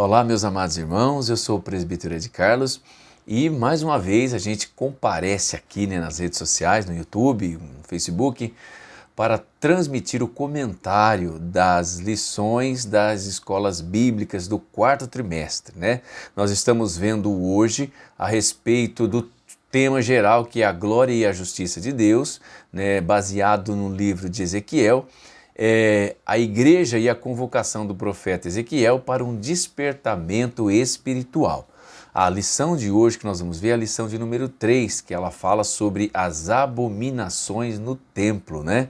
Olá, meus amados irmãos, eu sou o presbítero Ed Carlos e mais uma vez a gente comparece aqui nas redes sociais, no YouTube, no Facebook, para transmitir o comentário das lições das escolas bíblicas do quarto trimestre, né? Nós estamos vendo hoje a respeito do tema geral que é a glória e a justiça de Deus, né, baseado no livro de Ezequiel, a igreja e a convocação do profeta Ezequiel para um despertamento espiritual. A lição de hoje que nós vamos ver é a lição de número 3, que ela fala sobre as abominações no templo, né?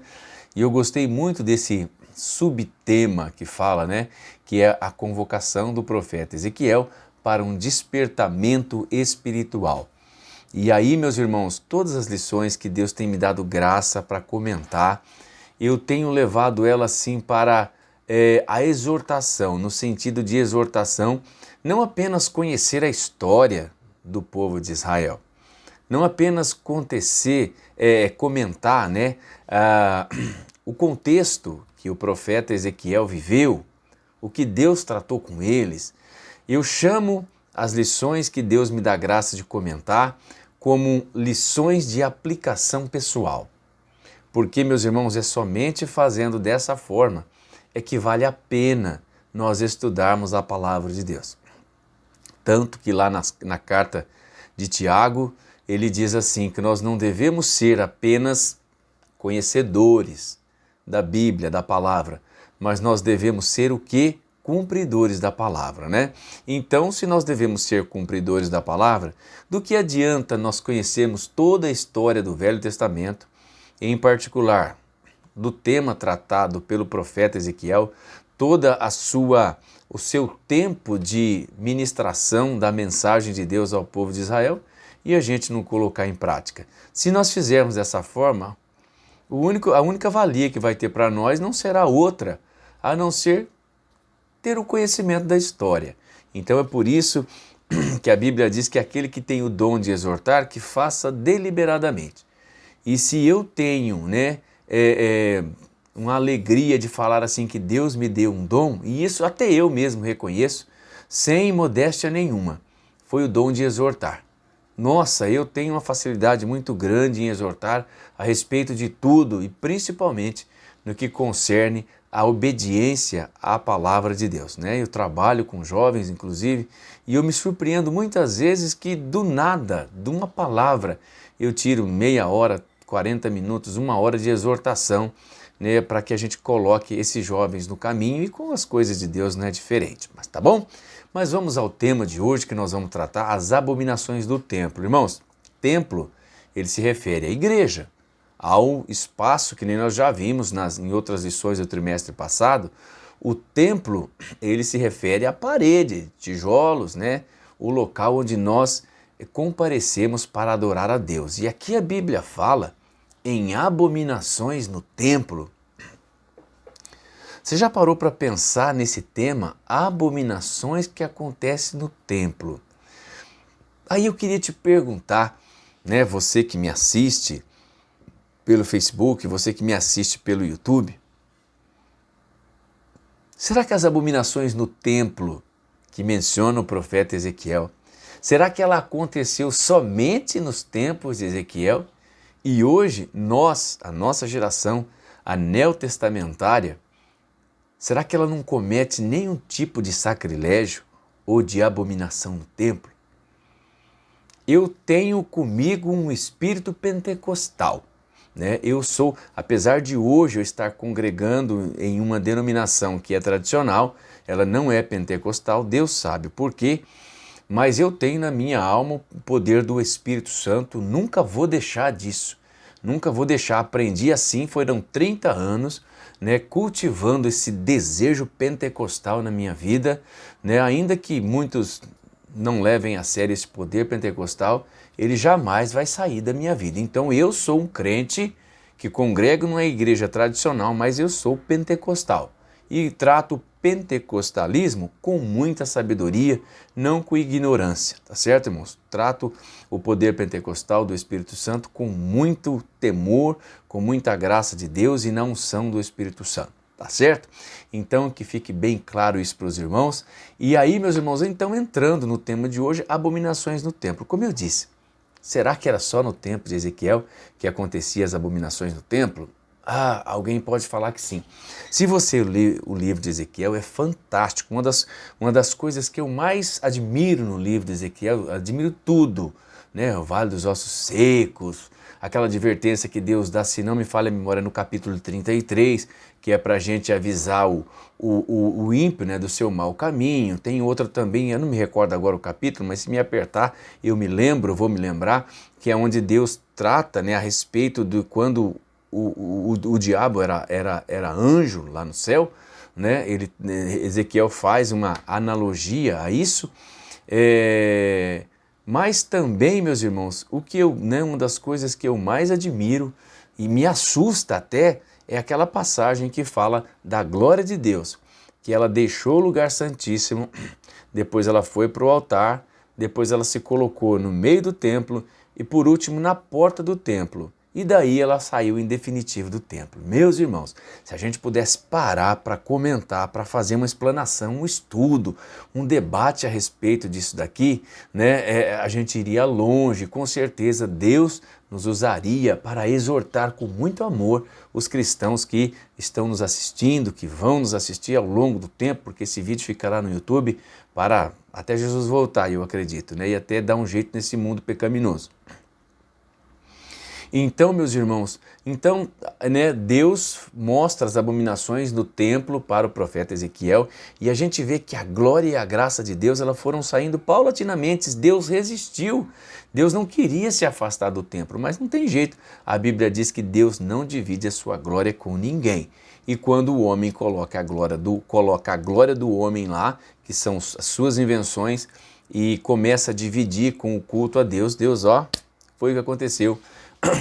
E eu gostei muito desse subtema que fala, né, que é a convocação do profeta Ezequiel para um despertamento espiritual. E aí, meus irmãos, todas as lições que Deus tem me dado graça para comentar, eu tenho levado ela assim para a exortação, no sentido de exortação, não apenas conhecer a história do povo de Israel, não apenas comentar, né, o contexto que o profeta Ezequiel viveu, o que Deus tratou com eles. Eu chamo as lições que Deus me dá graça de comentar como lições de aplicação pessoal. Porque, meus irmãos, é somente fazendo dessa forma é que vale a pena nós estudarmos a palavra de Deus. Tanto que lá na carta de Tiago, ele diz assim, que nós não devemos ser apenas conhecedores da Bíblia, da palavra, mas nós devemos ser o quê? Cumpridores da palavra, né? Então, se nós devemos ser cumpridores da palavra, do que adianta nós conhecermos toda a história do Velho Testamento, em particular do tema tratado pelo profeta Ezequiel, o seu tempo de ministração da mensagem de Deus ao povo de Israel, e a gente não colocar em prática? Se nós fizermos dessa forma, a única valia que vai ter para nós não será outra, a não ser ter o conhecimento da história. Então é por isso que a Bíblia diz que aquele que tem o dom de exortar, que faça deliberadamente. E se eu tenho, uma alegria de falar assim que Deus me deu um dom, e isso até eu mesmo reconheço, sem modéstia nenhuma, foi o dom de exortar. Nossa, eu tenho uma facilidade muito grande em exortar a respeito de tudo e principalmente no que concerne a obediência à palavra de Deus, né? Eu trabalho com jovens, inclusive, e eu me surpreendo muitas vezes que do nada, de uma palavra, eu tiro meia hora, 40 minutos, uma hora de exortação, né, para que a gente coloque esses jovens no caminho, e com as coisas de Deus não é diferente, mas tá bom? Mas vamos ao tema de hoje que nós vamos tratar, as abominações do templo. Irmãos, templo, ele se refere à igreja, ao espaço que nem nós já vimos em outras lições do trimestre passado. O templo, ele se refere à parede, tijolos, né, o local onde nós comparecemos para adorar a Deus. E aqui a Bíblia fala em abominações no templo. Você já parou para pensar nesse tema, abominações que acontecem no templo? Aí eu queria te perguntar, né, você que me assiste pelo Facebook, você que me assiste pelo YouTube, será que as abominações no templo que menciona o profeta Ezequiel, será que ela aconteceu somente nos tempos de Ezequiel? E hoje, a nossa geração, a neotestamentária, será que ela não comete nenhum tipo de sacrilégio ou de abominação no templo? Eu tenho comigo um espírito pentecostal, né? Apesar de hoje eu estar congregando em uma denominação que é tradicional, ela não é pentecostal, Deus sabe por quê, mas eu tenho na minha alma o poder do Espírito Santo, nunca vou deixar disso, nunca vou deixar, aprendi assim, foram 30 anos, né, cultivando esse desejo pentecostal na minha vida, né, ainda que muitos não levem a sério esse poder pentecostal, ele jamais vai sair da minha vida. Então eu sou um crente que congrego numa igreja tradicional, mas eu sou pentecostal e trato o pentecostalismo com muita sabedoria, não com ignorância, tá certo, irmãos? Trato o poder pentecostal do Espírito Santo com muito temor, com muita graça de Deus e na unção do Espírito Santo. tá certo? Então que fique bem claro isso para os irmãos. E aí, meus irmãos, então entrando no tema de hoje, abominações no templo. Como eu disse, será que era só no tempo de Ezequiel que acontecia as abominações no templo? Ah, alguém pode falar que sim. Se você ler o livro de Ezequiel, é fantástico. Uma das coisas que eu mais admiro no livro de Ezequiel, admiro tudo, né? O Vale dos Ossos Secos, aquela advertência que Deus dá, se não me falha a memória, no capítulo 33, que é para a gente avisar o ímpio, né, do seu mau caminho. Tem outra também, eu não me recordo agora o capítulo, mas se me apertar, vou me lembrar, que é onde Deus trata, né, a respeito de quando o diabo era anjo lá no céu, né? Ezequiel faz uma analogia a isso, mas também, meus irmãos, uma das coisas que eu mais admiro e me assusta até é aquela passagem que fala da glória de Deus, que ela deixou o lugar santíssimo, depois ela foi para o altar, depois ela se colocou no meio do templo e por último na porta do templo. E daí ela saiu em definitivo do templo. Meus irmãos, se a gente pudesse parar para comentar, para fazer uma explanação, um estudo, um debate a respeito disso daqui, né, a gente iria longe. Com certeza Deus nos usaria para exortar com muito amor os cristãos que estão nos assistindo, que vão nos assistir ao longo do tempo, porque esse vídeo ficará no YouTube para até Jesus voltar, eu acredito, né, e até dar um jeito nesse mundo pecaminoso. Então, meus irmãos, Deus mostra as abominações no templo para o profeta Ezequiel e a gente vê que a glória e a graça de Deus elas foram saindo paulatinamente. Deus resistiu, Deus não queria se afastar do templo, mas não tem jeito. A Bíblia diz que Deus não divide a sua glória com ninguém. E quando o homem coloca a glória do homem lá, que são as suas invenções, e começa a dividir com o culto a Deus, foi o que aconteceu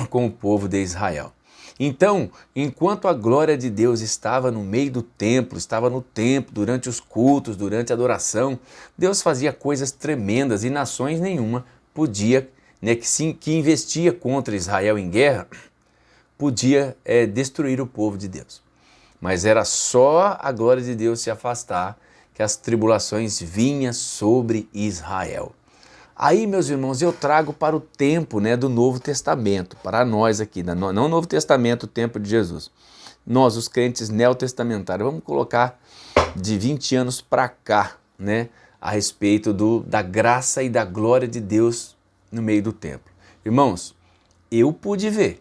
com o povo de Israel. Então, enquanto a glória de Deus estava no meio do templo, estava no templo, durante os cultos, durante a adoração, Deus fazia coisas tremendas e nações nenhuma podia, que investia contra Israel em guerra, podia destruir o povo de Deus. Mas era só a glória de Deus se afastar que as tribulações vinham sobre Israel. Aí, meus irmãos, eu trago para o tempo, do Novo Testamento, para nós aqui, não o Novo Testamento, o tempo de Jesus. Nós, os crentes neotestamentários, vamos colocar de 20 anos para cá, a respeito da graça e da glória de Deus no meio do templo. Irmãos, eu pude ver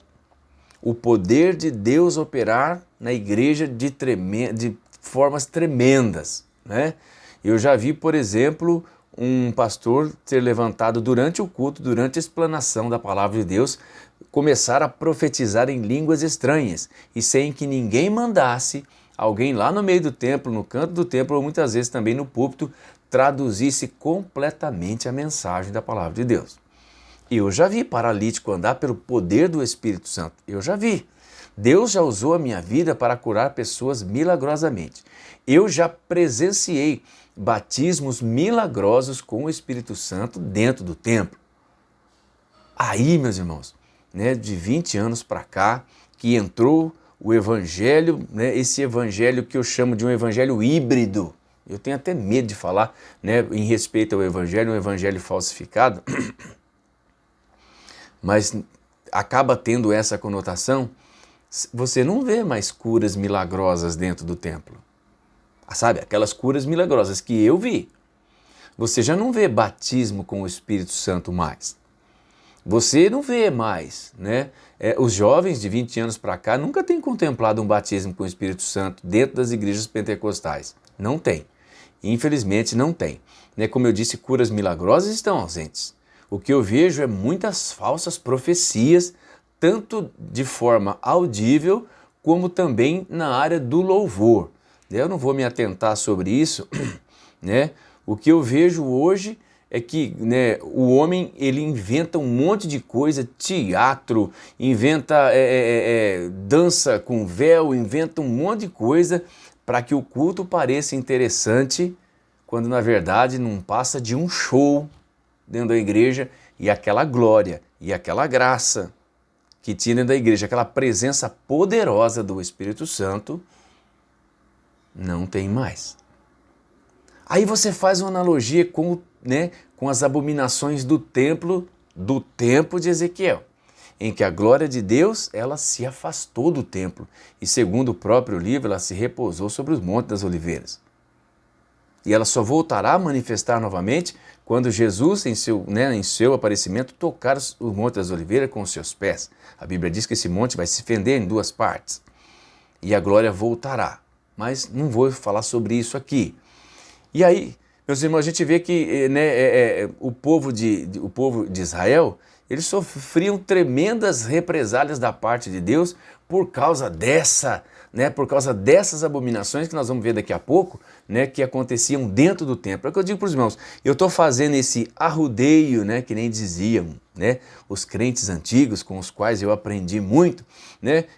o poder de Deus operar na igreja de formas tremendas, Eu já vi, por exemplo, um pastor ser levantado durante o culto, durante a explanação da palavra de Deus, começar a profetizar em línguas estranhas e sem que ninguém mandasse, alguém lá no meio do templo, no canto do templo, ou muitas vezes também no púlpito, traduzisse completamente a mensagem da palavra de Deus. Eu já vi paralítico andar pelo poder do Espírito Santo, eu já vi. Deus já usou a minha vida para curar pessoas milagrosamente. Eu já presenciei batismos milagrosos com o Espírito Santo dentro do templo. Aí, meus irmãos, de 20 anos para cá, que entrou o evangelho, esse evangelho que eu chamo de um evangelho híbrido. Eu tenho até medo de falar, em respeito ao evangelho, um evangelho falsificado, mas acaba tendo essa conotação. Você não vê mais curas milagrosas dentro do templo. Sabe, aquelas curas milagrosas que eu vi. Você já não vê batismo com o Espírito Santo mais. Você não vê mais, os jovens de 20 anos para cá nunca têm contemplado um batismo com o Espírito Santo dentro das igrejas pentecostais. Não tem. Infelizmente não tem. Como eu disse, curas milagrosas estão ausentes. O que eu vejo é muitas falsas profecias, tanto de forma audível, como também na área do louvor. Eu não vou me atentar sobre isso, O que eu vejo hoje é que o homem ele inventa um monte de coisa, teatro, inventa dança com véu, inventa um monte de coisa para que o culto pareça interessante, quando na verdade não passa de um show dentro da igreja e aquela glória e aquela graça que tinha dentro da igreja, aquela presença poderosa do Espírito Santo, Não tem mais. Aí você faz uma analogia com as abominações do tempo de Ezequiel, em que a glória de Deus ela se afastou do templo e, segundo o próprio livro, ela se repousou sobre os montes das oliveiras. E ela só voltará a manifestar novamente quando Jesus, em seu aparecimento, tocar os montes das oliveiras com os seus pés. A Bíblia diz que esse monte vai se fender em duas partes e a glória voltará. Mas não vou falar sobre isso aqui. E aí, meus irmãos, a gente vê que o povo de Israel, eles sofriam tremendas represálias da parte de Deus por causa dessas abominações que nós vamos ver daqui a pouco, que aconteciam dentro do templo. É o que eu digo para os irmãos, eu estou fazendo esse arrudeio, que nem diziam, os crentes antigos com os quais eu aprendi muito,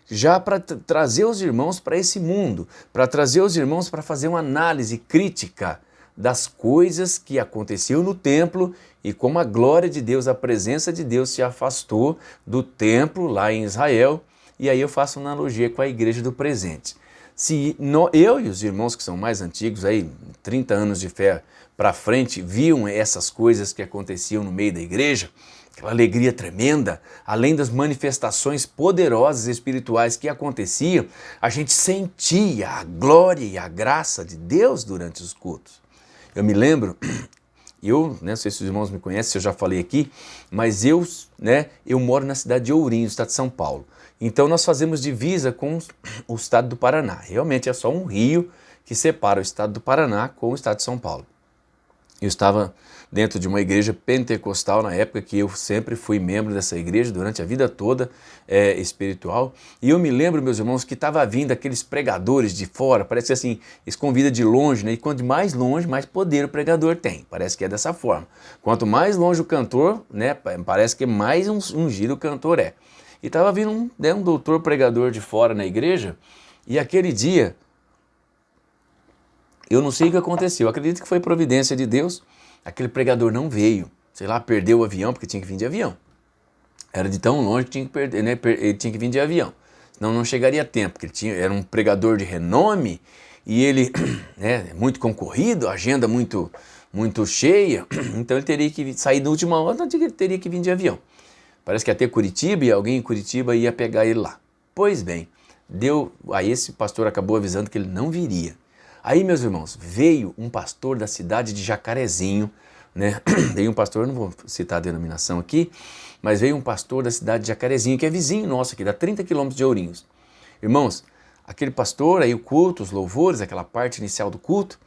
já para trazer os irmãos para esse mundo, para trazer os irmãos para fazer uma análise crítica das coisas que aconteciam no templo e como a glória de Deus, a presença de Deus se afastou do templo lá em Israel. E aí eu faço uma analogia com a igreja do presente. Se eu e os irmãos que são mais antigos, aí 30 anos de fé para frente, viam essas coisas que aconteciam no meio da igreja, aquela alegria tremenda, além das manifestações poderosas espirituais que aconteciam, a gente sentia a glória e a graça de Deus durante os cultos. Eu me lembro, não sei se os irmãos me conhecem, se eu já falei aqui, mas eu moro na cidade de Ourinho, estado de São Paulo. Então nós fazemos divisa com o estado do Paraná. Realmente é só um rio que separa o estado do Paraná com o estado de São Paulo. Eu estava dentro de uma igreja pentecostal na época que eu sempre fui membro dessa igreja durante a vida toda espiritual. E eu me lembro, meus irmãos, que estava vindo aqueles pregadores de fora, parece assim, eles convidam de longe, e quanto mais longe, mais poder o pregador tem. Parece que é dessa forma. Quanto mais longe o cantor, parece que mais ungido o cantor é. E estava vindo um doutor pregador de fora na igreja, e aquele dia, eu não sei o que aconteceu, eu acredito que foi providência de Deus, aquele pregador não veio, sei lá, perdeu o avião, porque tinha que vir de avião. Era de tão longe que tinha que perder, ele tinha que vir de avião, senão não chegaria a tempo, porque era um pregador de renome, e ele muito concorrido, agenda muito cheia, então ele teria que sair na última hora, então ele teria que vir de avião. Parece que ia ter Curitiba e alguém em Curitiba ia pegar ele lá. Pois bem, aí esse pastor acabou avisando que ele não viria. Aí, meus irmãos, veio um pastor da cidade de Jacarezinho, Veio um pastor, não vou citar a denominação aqui, mas veio um pastor da cidade de Jacarezinho, que é vizinho nosso aqui, dá 30 quilômetros de Ourinhos. Irmãos, aquele pastor, aí o culto, os louvores, aquela parte inicial do culto.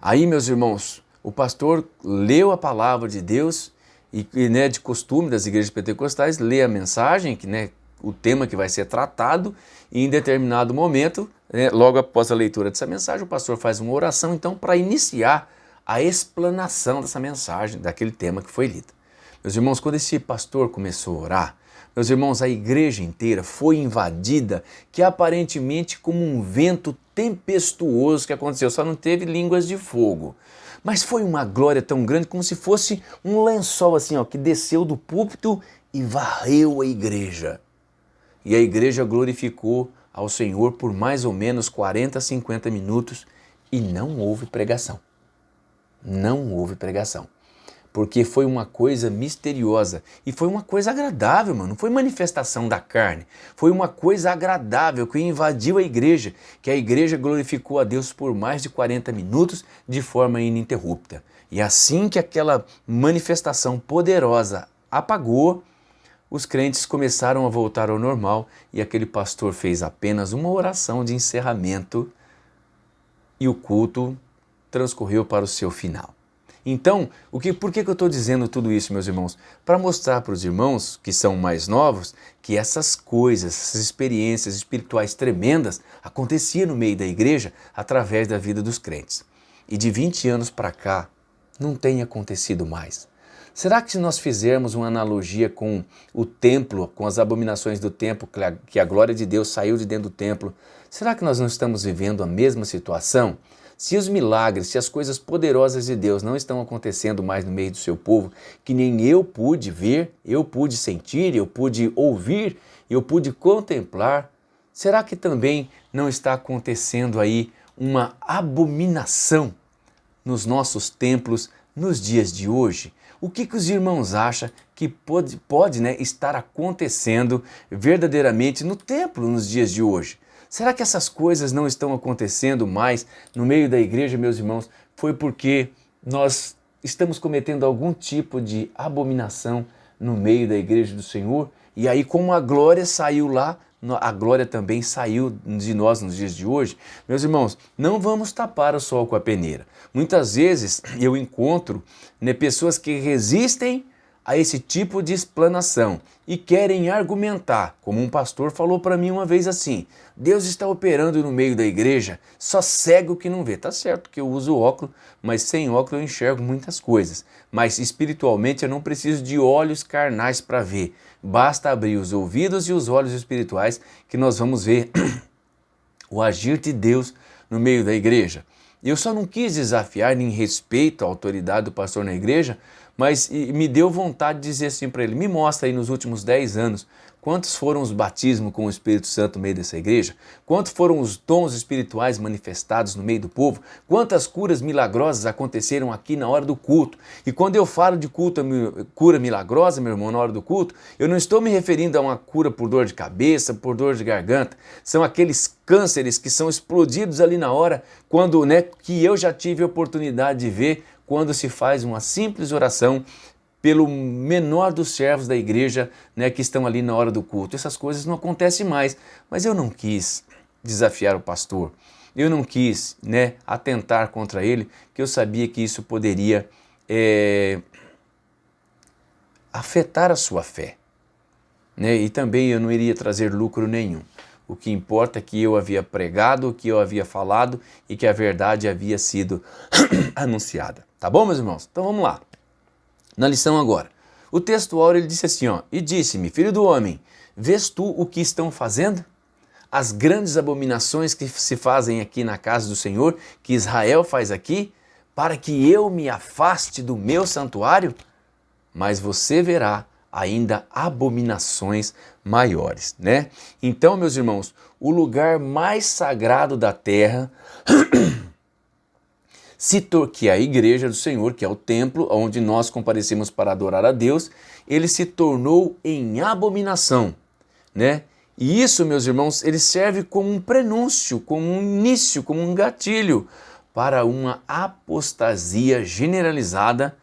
Aí, meus irmãos, o pastor leu a palavra de Deus e de costume das igrejas pentecostais, lê a mensagem, o tema que vai ser tratado, e em determinado momento, logo após a leitura dessa mensagem, o pastor faz uma oração, então, para iniciar a explanação dessa mensagem, daquele tema que foi lido. Meus irmãos, quando esse pastor começou a orar, meus irmãos, a igreja inteira foi invadida, que aparentemente como um vento tempestuoso que aconteceu, só não teve línguas de fogo. Mas foi uma glória tão grande como se fosse um lençol assim, que desceu do púlpito e varreu a igreja. E a igreja glorificou ao Senhor por mais ou menos 40, 50 minutos e não houve pregação. Não houve pregação. Porque foi uma coisa misteriosa e foi uma coisa agradável, mano. Não foi manifestação da carne. Foi uma coisa agradável que invadiu a igreja, que a igreja glorificou a Deus por mais de 40 minutos de forma ininterrupta. E assim que aquela manifestação poderosa apagou, os crentes começaram a voltar ao normal e aquele pastor fez apenas uma oração de encerramento e o culto transcorreu para o seu final. Então, por que eu estou dizendo tudo isso, meus irmãos? Para mostrar para os irmãos que são mais novos que essas coisas, essas experiências espirituais tremendas aconteciam no meio da igreja através da vida dos crentes. E de 20 anos para cá, não tem acontecido mais. Será que se nós fizermos uma analogia com o templo, com as abominações do templo, que a glória de Deus saiu de dentro do templo, será que nós não estamos vivendo a mesma situação? Se os milagres, se as coisas poderosas de Deus não estão acontecendo mais no meio do seu povo, que nem eu pude ver, eu pude sentir, eu pude ouvir, eu pude contemplar, será que também não está acontecendo aí uma abominação nos nossos templos nos dias de hoje? O que os irmãos acham que pode estar acontecendo verdadeiramente no templo nos dias de hoje? Será que essas coisas não estão acontecendo mais no meio da igreja, meus irmãos? Foi porque nós estamos cometendo algum tipo de abominação no meio da igreja do Senhor? E aí, como a glória saiu lá, a glória também saiu de nós nos dias de hoje. Meus irmãos, não vamos tapar o sol com a peneira. Muitas vezes eu encontro pessoas que resistem a esse tipo de explanação e querem argumentar, como um pastor falou para mim uma vez assim: Deus está operando no meio da igreja, só cego que não vê. Tá certo que eu uso óculos, mas sem óculos eu enxergo muitas coisas. Mas espiritualmente eu não preciso de olhos carnais para ver. Basta abrir os ouvidos e os olhos espirituais que nós vamos ver o agir de Deus no meio da igreja. Eu só não quis desafiar nem respeito à autoridade do pastor na igreja, mas me deu vontade de dizer assim para ele: me mostra aí nos últimos 10 anos quantos foram os batismos com o Espírito Santo no meio dessa igreja, quantos foram os dons espirituais manifestados no meio do povo, quantas curas milagrosas aconteceram aqui na hora do culto. E quando eu falo de cura milagrosa, meu irmão, na hora do culto, eu não estou me referindo a uma cura por dor de cabeça, por dor de garganta. São aqueles cânceres que são explodidos ali na hora, quando, que eu já tive a oportunidade de ver quando se faz uma simples oração pelo menor dos servos da igreja, que estão ali na hora do culto. Essas coisas não acontecem mais, mas eu não quis desafiar o pastor, eu não quis atentar contra ele, que eu sabia que isso poderia afetar a sua fé, e também eu não iria trazer lucro nenhum. O que importa é que eu havia pregado, o que eu havia falado e que a verdade havia sido anunciada. Tá bom, meus irmãos? Então vamos lá. Na lição agora. O texto áureo ele disse assim, e disse-me: filho do homem, vês tu o que estão fazendo? As grandes abominações que se fazem aqui na casa do Senhor, que Israel faz aqui, para que eu me afaste do meu santuário? Mas você verá ainda abominações maiores, Então, meus irmãos, o lugar mais sagrado da terra, que é a igreja do Senhor, que é o templo onde nós comparecemos para adorar a Deus, ele se tornou em abominação, E isso, meus irmãos, ele serve como um prenúncio, como um início, como um gatilho para uma apostasia generalizada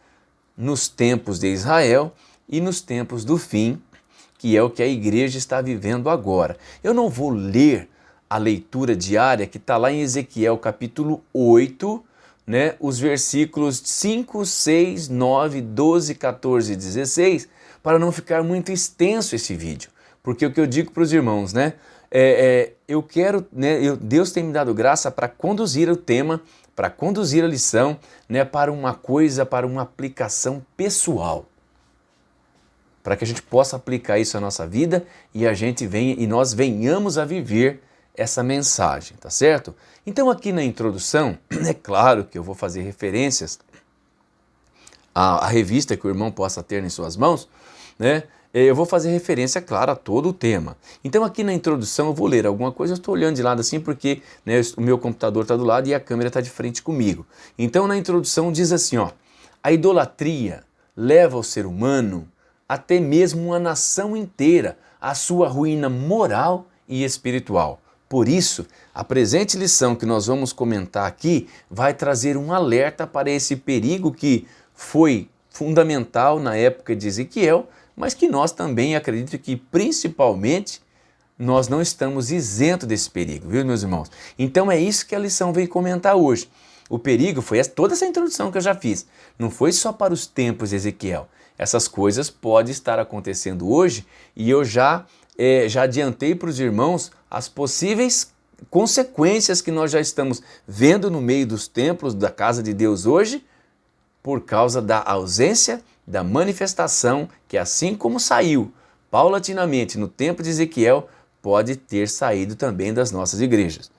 nos tempos de Israel e nos tempos do fim, que é o que a igreja está vivendo agora. Eu não vou ler a leitura diária que está lá em Ezequiel capítulo 8, os versículos 5, 6, 9, 12, 14 e 16, para não ficar muito extenso esse vídeo. Porque o que eu digo para os irmãos, eu quero, Deus tem me dado graça para conduzir o tema, para conduzir a lição, para uma aplicação pessoal. Para que a gente possa aplicar isso à nossa vida e nós venhamos a viver essa mensagem, tá certo? Então aqui na introdução, é claro que eu vou fazer referências à revista que o irmão possa ter em suas mãos, Eu vou fazer referência, claro, a todo o tema. Então aqui na introdução eu vou ler alguma coisa, eu estou olhando de lado assim porque o meu computador está do lado e a câmera está de frente comigo. Então na introdução diz assim, a idolatria leva o ser humano, até mesmo uma nação inteira, à sua ruína moral e espiritual. Por isso, a presente lição que nós vamos comentar aqui vai trazer um alerta para esse perigo que foi fundamental na época de Ezequiel, mas que nós também acredito que principalmente nós não estamos isentos desse perigo, viu, meus irmãos? Então é isso que a lição veio comentar hoje. O perigo foi toda essa introdução que eu já fiz. Não foi só para os tempos de Ezequiel. Essas coisas podem estar acontecendo hoje e eu já adiantei para os irmãos as possíveis consequências que nós já estamos vendo no meio dos templos da casa de Deus hoje, por causa da ausência da manifestação que, assim como saiu paulatinamente no tempo de Ezequiel, pode ter saído também das nossas igrejas.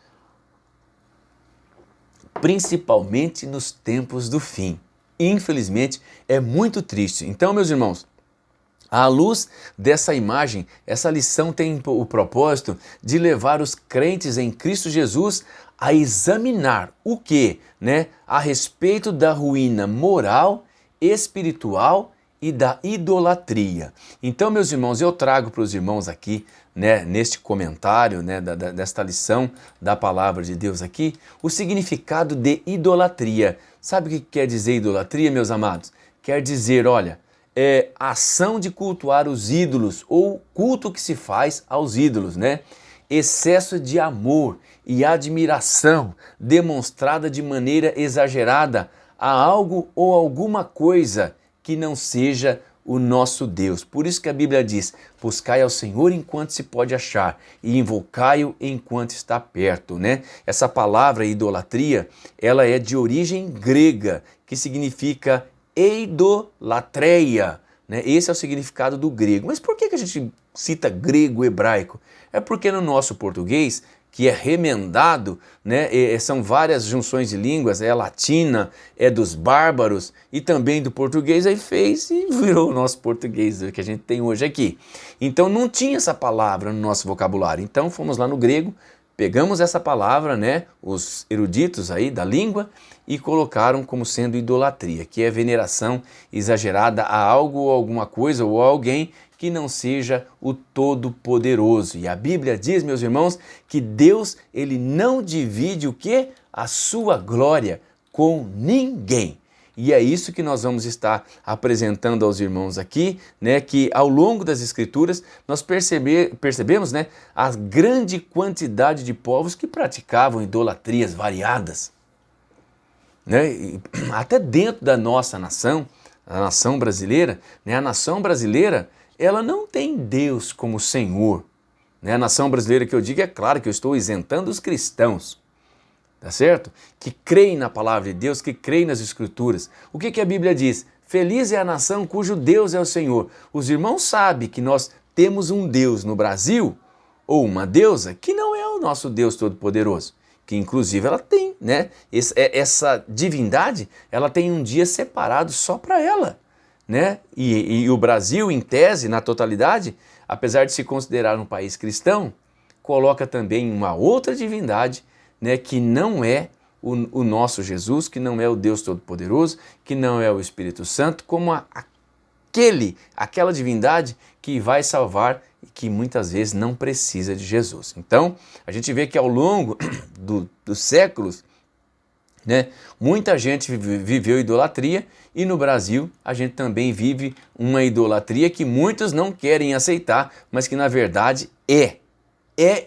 Principalmente nos tempos do fim. Infelizmente, é muito triste. Então, meus irmãos, À luz dessa imagem, essa lição tem o propósito de levar os crentes em Cristo Jesus a examinar o que, a respeito da ruína moral, espiritual e da idolatria. Então, meus irmãos, eu trago para os irmãos aqui, neste comentário, desta lição da palavra de Deus aqui, o significado de idolatria. Sabe o que quer dizer idolatria, meus amados? Quer dizer, olha, a ação de cultuar os ídolos, ou culto que se faz aos ídolos, excesso de amor e admiração demonstrada de maneira exagerada a algo ou alguma coisa que não seja o nosso Deus. Por isso que a Bíblia diz: buscai ao Senhor enquanto se pode achar e invocai-o enquanto está perto, Essa palavra idolatria, ela é de origem grega, que significa eidolatreia, Esse é o significado do grego. Mas por que a gente cita grego, hebraico? É porque no nosso português, que é remendado, são várias junções de línguas, é latina, é dos bárbaros e também do português, aí fez e virou o nosso português que a gente tem hoje aqui. Então não tinha essa palavra no nosso vocabulário, então fomos lá no grego, pegamos essa palavra, os eruditos aí da língua, e colocaram como sendo idolatria, que é veneração exagerada a algo ou alguma coisa ou a alguém que não seja o Todo-Poderoso. E a Bíblia diz, meus irmãos, que Deus, ele não divide o quê? A sua glória com ninguém. E é isso que nós vamos estar apresentando aos irmãos aqui, que ao longo das Escrituras nós percebemos, a grande quantidade de povos que praticavam idolatrias variadas. E até dentro da nossa nação, a nação brasileira, a nação brasileira, ela não tem Deus como Senhor. A nação brasileira que eu digo, é claro que eu estou isentando os cristãos, tá certo? Que creem na palavra de Deus, que creem nas Escrituras. O que a Bíblia diz? Feliz é a nação cujo Deus é o Senhor. Os irmãos sabem que nós temos um Deus no Brasil, ou uma deusa, que não é o nosso Deus Todo-Poderoso, que inclusive ela tem, essa divindade, ela tem um dia separado só para ela. E o Brasil, em tese, na totalidade, apesar de se considerar um país cristão, coloca também uma outra divindade, que não é o nosso Jesus, que não é o Deus Todo-Poderoso, que não é o Espírito Santo, como aquela divindade que vai salvar e que muitas vezes não precisa de Jesus. Então, a gente vê que ao longo dos séculos, muita gente viveu idolatria, e no Brasil a gente também vive uma idolatria que muitos não querem aceitar, mas que na verdade é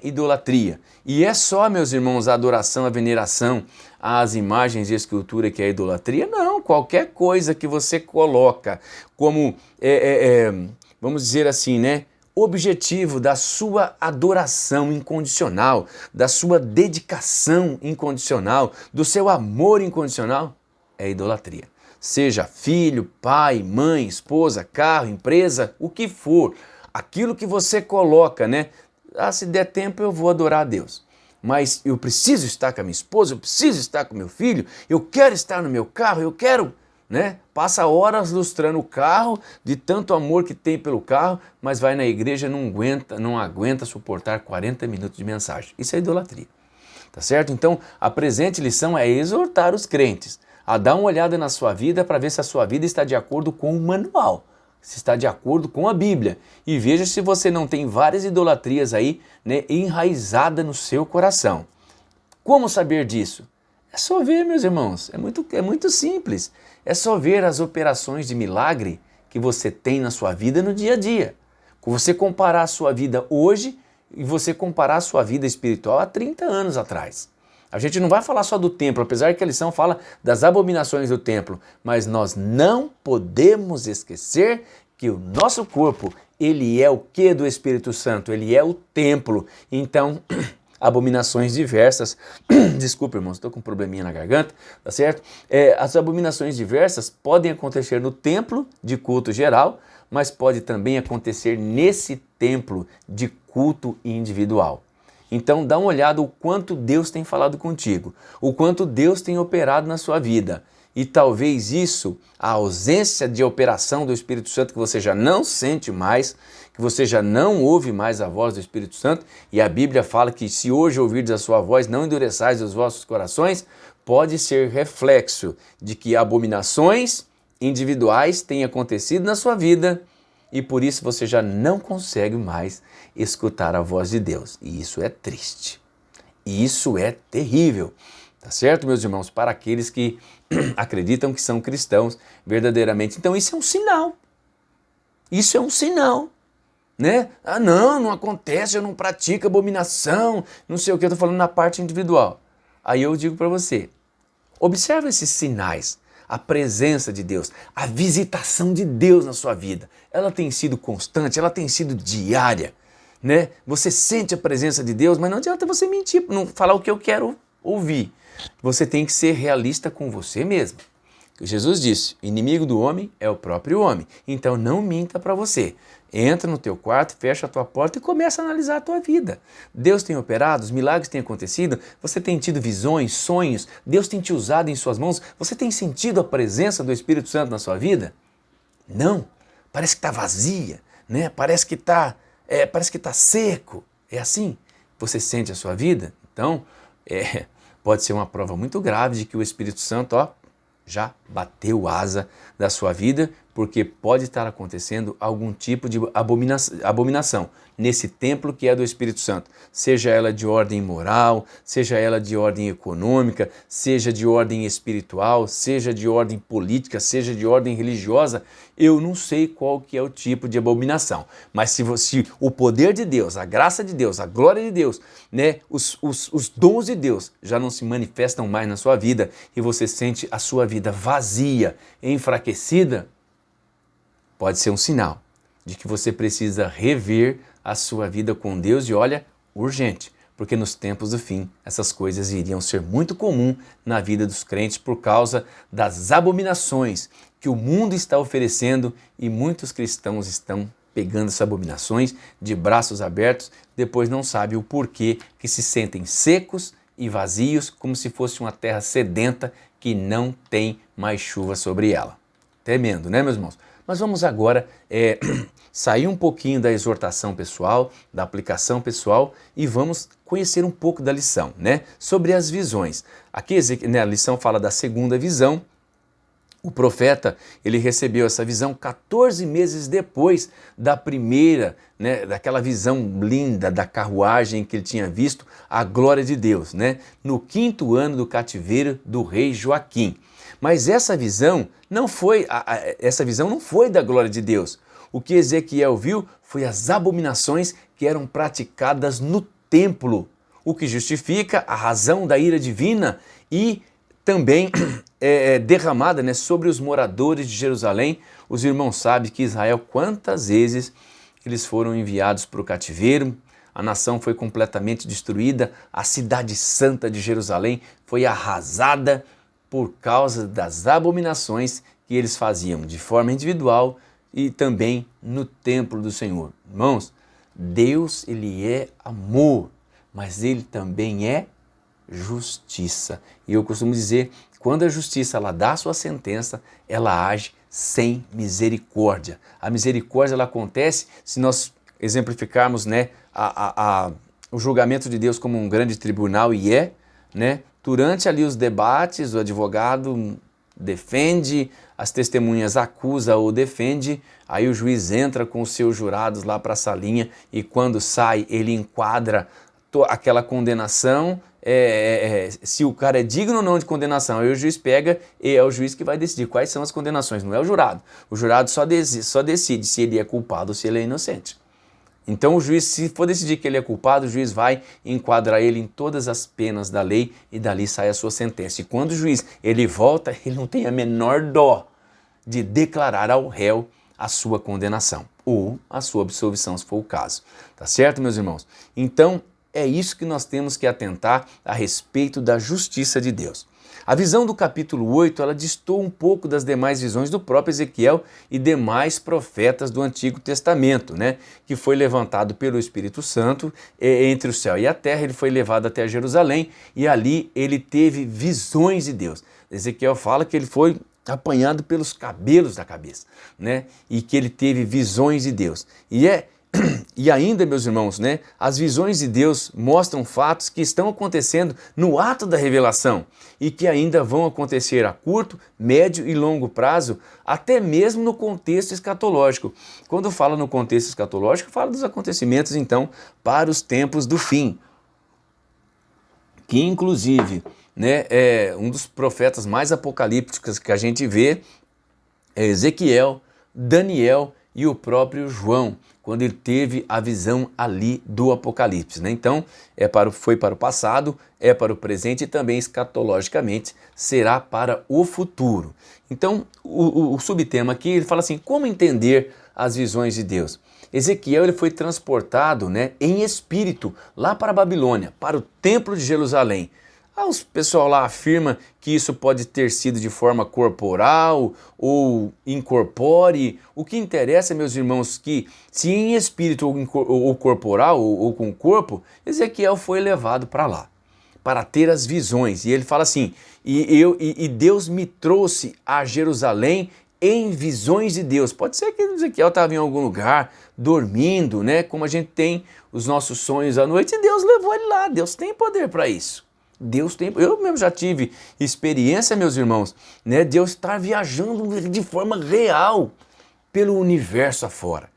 idolatria. E é só, meus irmãos, a adoração, a veneração às imagens de escultura que é idolatria? Não, qualquer coisa que você coloca como, vamos dizer assim, objetivo da sua adoração incondicional, da sua dedicação incondicional, do seu amor incondicional, é idolatria. Seja filho, pai, mãe, esposa, carro, empresa, o que for, aquilo que você coloca, se der tempo eu vou adorar a Deus, mas eu preciso estar com a minha esposa, eu preciso estar com meu filho, eu quero estar no meu carro, eu quero, passa horas lustrando o carro, de tanto amor que tem pelo carro, mas vai na igreja e não aguenta suportar 40 minutos de mensagem. Isso é idolatria, tá certo? Então, a presente lição é exortar os crentes a dar uma olhada na sua vida para ver se a sua vida está de acordo com o manual, se está de acordo com a Bíblia. E veja se você não tem várias idolatrias aí, enraizada no seu coração. Como saber disso? É só ver, meus irmãos, é muito simples. É só ver as operações de milagre que você tem na sua vida no dia a dia. Você comparar a sua vida hoje e você comparar a sua vida espiritual há 30 anos atrás. A gente não vai falar só do templo, apesar que a lição fala das abominações do templo, mas nós não podemos esquecer que o nosso corpo, ele é o que do Espírito Santo? Ele é o templo. Então, abominações diversas, desculpa, irmãos, estou com um probleminha na garganta, tá certo? As abominações diversas podem acontecer no templo de culto geral, mas pode também acontecer nesse templo de culto individual. Então dá uma olhada o quanto Deus tem falado contigo, o quanto Deus tem operado na sua vida. e talvez isso, a ausência de operação do Espírito Santo, que você já não sente mais, que você já não ouve mais a voz do Espírito Santo, e a Bíblia fala que se hoje ouvirdes a sua voz, não endureçais os vossos corações, pode ser reflexo de que abominações individuais têm acontecido na sua vida e por isso você já não consegue mais escutar a voz de Deus. E isso é triste. E isso é terrível. Tá certo, meus irmãos? Para aqueles que acreditam que são cristãos verdadeiramente. Então isso é um sinal. Isso é um sinal. Né? Ah, não acontece, eu não pratico abominação, não sei o que, eu estou falando na parte individual. Aí eu digo para você, observe esses sinais, a presença de Deus, a visitação de Deus na sua vida. Ela tem sido constante, ela tem sido diária, né? Você sente a presença de Deus, mas não adianta você mentir, não falar o que eu quero ouvir. Você tem que ser realista com você mesmo. Jesus disse, inimigo do homem é o próprio homem, então não minta para você. Entra no teu quarto, fecha a tua porta e começa a analisar a tua vida. Deus tem operado, os milagres têm acontecido, você tem tido visões, sonhos, Deus tem te usado em suas mãos, você tem sentido a presença do Espírito Santo na sua vida? Não, parece que está vazia, né? Parece que está seco. É assim? Você sente a sua vida? Então, pode ser uma prova muito grave de que o Espírito Santo, já bateu asa da sua vida, porque pode estar acontecendo algum tipo de abominação nesse templo que é do Espírito Santo, seja ela de ordem moral, seja ela de ordem econômica, seja de ordem espiritual, seja de ordem política, seja de ordem religiosa. Eu não sei qual que é o tipo de abominação, mas se o poder de Deus, a graça de Deus, a glória de Deus, né, os dons de Deus já não se manifestam mais na sua vida e você sente a sua vida vazia, enfraquecida, pode ser um sinal de que você precisa rever a sua vida com Deus e olha, urgente, porque nos tempos do fim essas coisas iriam ser muito comum na vida dos crentes por causa das abominações que o mundo está oferecendo e muitos cristãos estão pegando essas abominações de braços abertos, depois não sabem o porquê que se sentem secos e vazios como se fosse uma terra sedenta que não tem mais chuva sobre ela. Tremendo, né, meus irmãos? Mas vamos agora sair um pouquinho da exortação pessoal, da aplicação pessoal e vamos conhecer um pouco da lição, né? Sobre as visões. Aqui, né, a lição fala da segunda visão. O profeta, ele recebeu essa visão 14 meses depois da primeira, né, daquela visão linda da carruagem que ele tinha visto, a glória de Deus, né? No 5º ano do cativeiro do rei Joaquim. Mas essa visão não foi da glória de Deus. O que Ezequiel viu foi as abominações que eram praticadas no templo, o que justifica a razão da ira divina e também derramada, né, sobre os moradores de Jerusalém. Os irmãos sabem que Israel, quantas vezes eles foram enviados para o cativeiro, a nação foi completamente destruída, a cidade santa de Jerusalém foi arrasada por causa das abominações que eles faziam de forma individual e também no templo do Senhor. Irmãos, Deus, ele é amor, mas ele também é justiça. E eu costumo dizer, quando a justiça ela dá a sua sentença, ela age sem misericórdia. A misericórdia ela acontece se nós exemplificarmos, né, o julgamento de Deus como um grande tribunal, e né? Durante ali os debates, o advogado defende, as testemunhas acusa ou defende, aí o juiz entra com os seus jurados lá para a salinha e quando sai ele enquadra aquela condenação, se o cara é digno ou não de condenação, aí o juiz pega e é o juiz que vai decidir quais são as condenações, não é o jurado. O jurado só decide se ele é culpado ou se ele é inocente. Então o juiz, se for decidir que ele é culpado, o juiz vai enquadrar ele em todas as penas da lei e dali sai a sua sentença. E quando o juiz ele volta, ele não tem a menor dó de declarar ao réu a sua condenação ou a sua absolvição, se for o caso. Tá certo, meus irmãos? Então é isso que nós temos que atentar a respeito da justiça de Deus. A visão do capítulo 8, ela distou um pouco das demais visões do próprio Ezequiel e demais profetas do Antigo Testamento, né? Que foi levantado pelo Espírito Santo entre o céu e a terra, ele foi levado até Jerusalém e ali ele teve visões de Deus. Ezequiel fala que ele foi apanhado pelos cabelos da cabeça, né? E que ele teve visões de Deus. E ainda, meus irmãos, né, as visões de Deus mostram fatos que estão acontecendo no ato da revelação e que ainda vão acontecer a curto, médio e longo prazo, até mesmo no contexto escatológico. Quando fala no contexto escatológico, fala dos acontecimentos, então, para os tempos do fim. Que, inclusive, né, é um dos profetas mais apocalípticos que a gente vê é Ezequiel, Daniel e o próprio João, quando ele teve a visão ali do Apocalipse, né? Então, foi para o passado, é para o presente e também escatologicamente será para o futuro. Então, o subtema aqui, ele fala assim, como entender as visões de Deus? Ezequiel ele foi transportado, né, em espírito lá para a Babilônia, para o Templo de Jerusalém. O pessoal lá afirma que isso pode ter sido de forma corporal ou incorpore. O que interessa, meus irmãos, que se em espírito ou corporal ou com o corpo, Ezequiel foi levado para lá, para ter as visões. E ele fala assim, e Deus me trouxe a Jerusalém em visões de Deus. Pode ser que Ezequiel estava em algum lugar, dormindo, né? Como a gente tem os nossos sonhos à noite, e Deus levou ele lá. Deus tem poder para isso. Deus tem, eu mesmo já tive experiência, meus irmãos, né, Deus estar viajando de forma real pelo universo afora.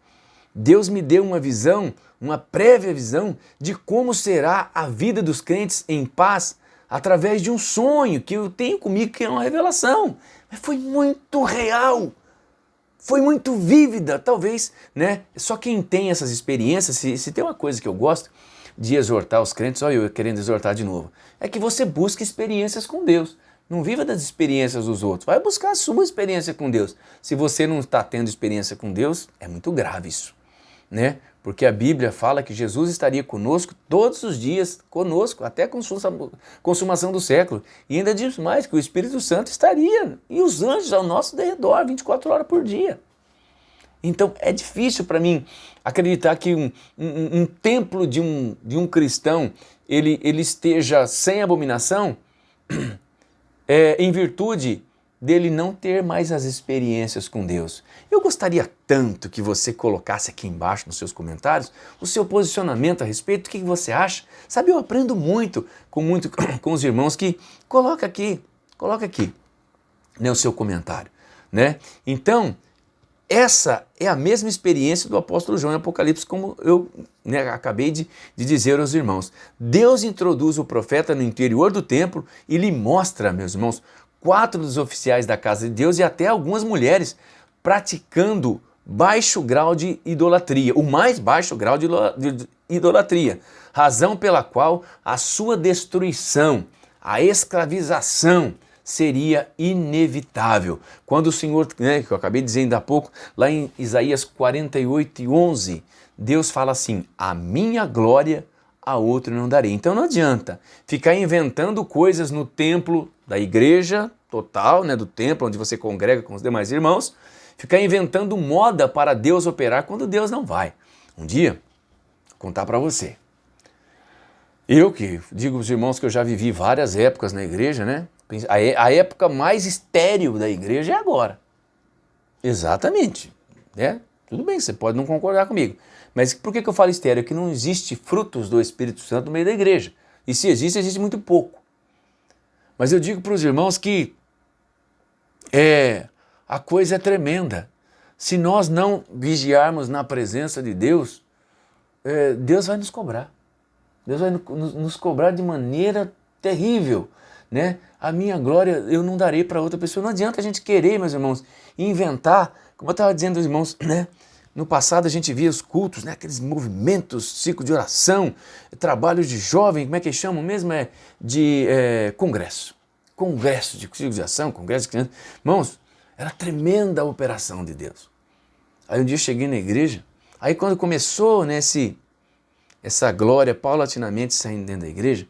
Deus me deu uma visão, uma prévia visão de como será a vida dos crentes em paz através de um sonho que eu tenho comigo, que é uma revelação. Mas foi muito real, foi muito vívida, talvez, né? Só quem tem essas experiências, se tem uma coisa que eu gosto de exortar os crentes, olha eu querendo exortar de novo, é que você busque experiências com Deus. Não viva das experiências dos outros, vai buscar a sua experiência com Deus. Se você não está tendo experiência com Deus, é muito grave isso, né? Porque a Bíblia fala que Jesus estaria conosco todos os dias, conosco, até a consumação do século. E ainda diz mais, que o Espírito Santo estaria, e os anjos ao nosso redor, 24 horas por dia. Então é difícil para mim acreditar que um templo de um cristão ele esteja sem abominação em virtude dele não ter mais as experiências com Deus. Eu gostaria tanto que você colocasse aqui embaixo nos seus comentários o seu posicionamento a respeito, o que você acha. Sabe, eu aprendo muito com os irmãos que coloca aqui, né, o seu comentário, né? Então, essa é a mesma experiência do apóstolo João em Apocalipse, como eu acabei de dizer aos irmãos. Deus introduz o profeta no interior do templo e lhe mostra, meus irmãos, 4 dos oficiais da casa de Deus e até algumas mulheres praticando baixo grau de idolatria, o mais baixo grau de idolatria, razão pela qual a sua destruição, a escravização, seria inevitável. Quando o Senhor, né, que eu acabei de dizer ainda há pouco, lá em Isaías 48:11, Deus fala assim, a minha glória a outro não darei. Então não adianta ficar inventando coisas no templo da igreja total, né, do templo onde você congrega com os demais irmãos, ficar inventando moda para Deus operar quando Deus não vai. Um dia, vou contar para você. Eu que digo aos irmãos que eu já vivi várias épocas na igreja, né? A época mais estéril da igreja é agora. Exatamente. Né? Tudo bem, você pode não concordar comigo. Mas por que eu falo estéril? É que não existe frutos do Espírito Santo no meio da igreja. E se existe, existe muito pouco. Mas eu digo para os irmãos que a coisa é tremenda. Se nós não vigiarmos na presença de Deus, Deus vai nos cobrar. Deus vai nos cobrar de maneira terrível, né? A minha glória eu não darei para outra pessoa. Não adianta a gente querer, meus irmãos, inventar, como eu estava dizendo aos irmãos, né? No passado a gente via os cultos, né? Aqueles movimentos, ciclo de oração, trabalhos de jovem, como é que eles chamam mesmo? De congresso. Congresso de ciclo de ação, congresso de criança. Irmãos, era tremenda a operação de Deus. Aí um dia eu cheguei na igreja, aí quando começou, né, essa glória paulatinamente saindo dentro da igreja,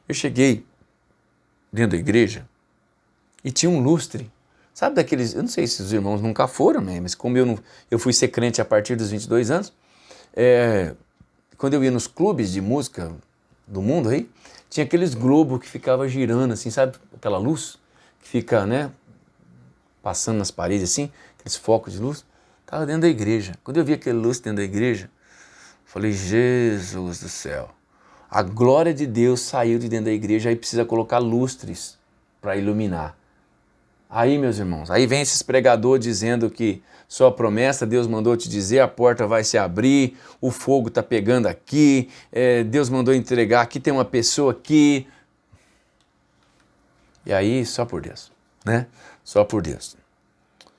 eu cheguei dentro da igreja e tinha um lustre, sabe daqueles, eu não sei se os irmãos nunca foram, né, mas como eu fui ser crente a partir dos 22 anos, quando eu ia nos clubes de música do mundo aí, tinha aqueles globos que ficava girando assim, sabe, aquela luz que fica, né, passando nas paredes assim, aqueles focos de luz, estava dentro da igreja. Quando eu vi aquele luz dentro da igreja, falei, Jesus do céu, a glória de Deus saiu de dentro da igreja, aí precisa colocar lustres para iluminar. Aí, meus irmãos, aí vem esses pregadores dizendo que sua promessa, Deus mandou te dizer, a porta vai se abrir, o fogo está pegando aqui, Deus mandou entregar, aqui tem uma pessoa aqui. E aí, só por Deus, né? Só por Deus.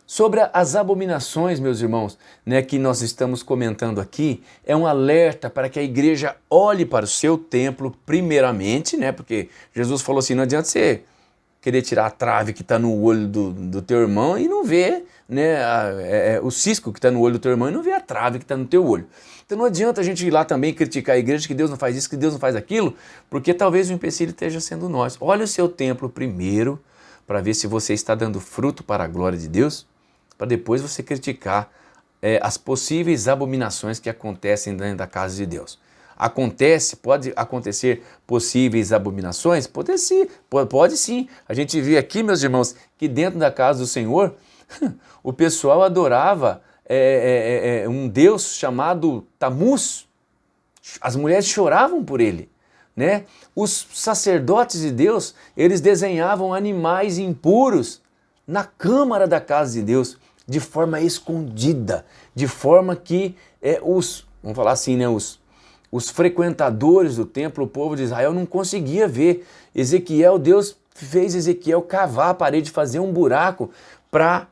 Sobre as abominações, meus irmãos, né, que nós estamos comentando aqui, é um alerta para que a igreja olhe para o seu templo primeiramente, né? Porque Jesus falou assim, não adianta você querer tirar a trave que está no olho do teu irmão e não ver, né, o cisco que está no olho do teu irmão e não ver a trave que está no teu olho. Então não adianta a gente ir lá também criticar a igreja que Deus não faz isso, que Deus não faz aquilo, porque talvez o empecilho esteja sendo nós. Olha o seu templo primeiro para ver se você está dando fruto para a glória de Deus, para depois você criticar as possíveis abominações que acontecem dentro da casa de Deus. Pode acontecer possíveis abominações? Pode sim. A gente vê aqui, meus irmãos, que dentro da casa do Senhor, o pessoal adorava um Deus chamado Tamuz. As mulheres choravam por ele, né? Os sacerdotes de Deus, eles desenhavam animais impuros na câmara da casa de Deus, de forma escondida, de forma que vamos falar assim, né, os frequentadores do templo, o povo de Israel, não conseguia ver. Deus fez Ezequiel cavar a parede, fazer um buraco para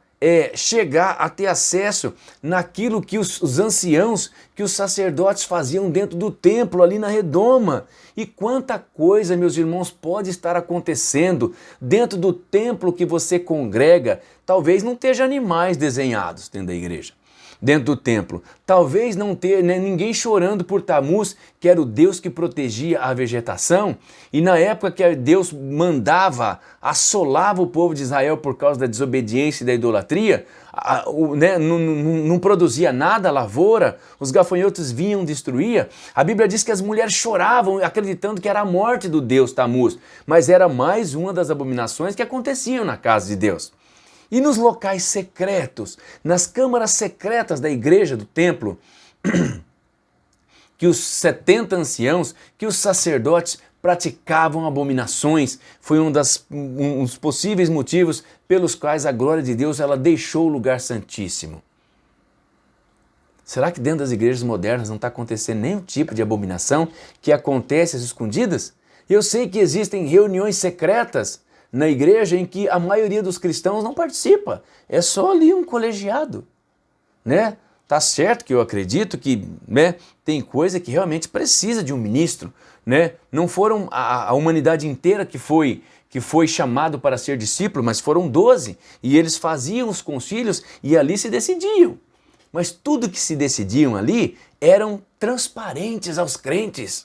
chegar a ter acesso naquilo que os anciãos, que os sacerdotes faziam dentro do templo, ali na redoma. E quanta coisa, meus irmãos, pode estar acontecendo dentro do templo que você congrega. Talvez não esteja animais desenhados dentro da igreja, dentro do templo. Talvez não ter ninguém chorando por Tamuz, que era o Deus que protegia a vegetação, e na época que Deus assolava o povo de Israel por causa da desobediência e da idolatria, não produzia nada a lavoura, os gafanhotos vinham destruir. A Bíblia diz que as mulheres choravam acreditando que era a morte do Deus Tamuz, mas era mais uma das abominações que aconteciam na casa de Deus. E nos locais secretos, nas câmaras secretas da igreja, do templo, que os 70 anciãos, que os sacerdotes praticavam abominações, foi um dos possíveis motivos pelos quais a glória de Deus ela deixou o lugar santíssimo. Será que dentro das igrejas modernas não está acontecendo nenhum tipo de abominação que acontece às escondidas? Eu sei que existem reuniões secretas na igreja em que a maioria dos cristãos não participa, é só ali um colegiado, né? Tá certo que eu acredito que, né, tem coisa que realmente precisa de um ministro, né? Não foram a humanidade inteira que foi chamado para ser discípulo, mas foram 12, e eles faziam os concílios e ali se decidiam. Mas tudo que se decidiam ali eram transparentes aos crentes.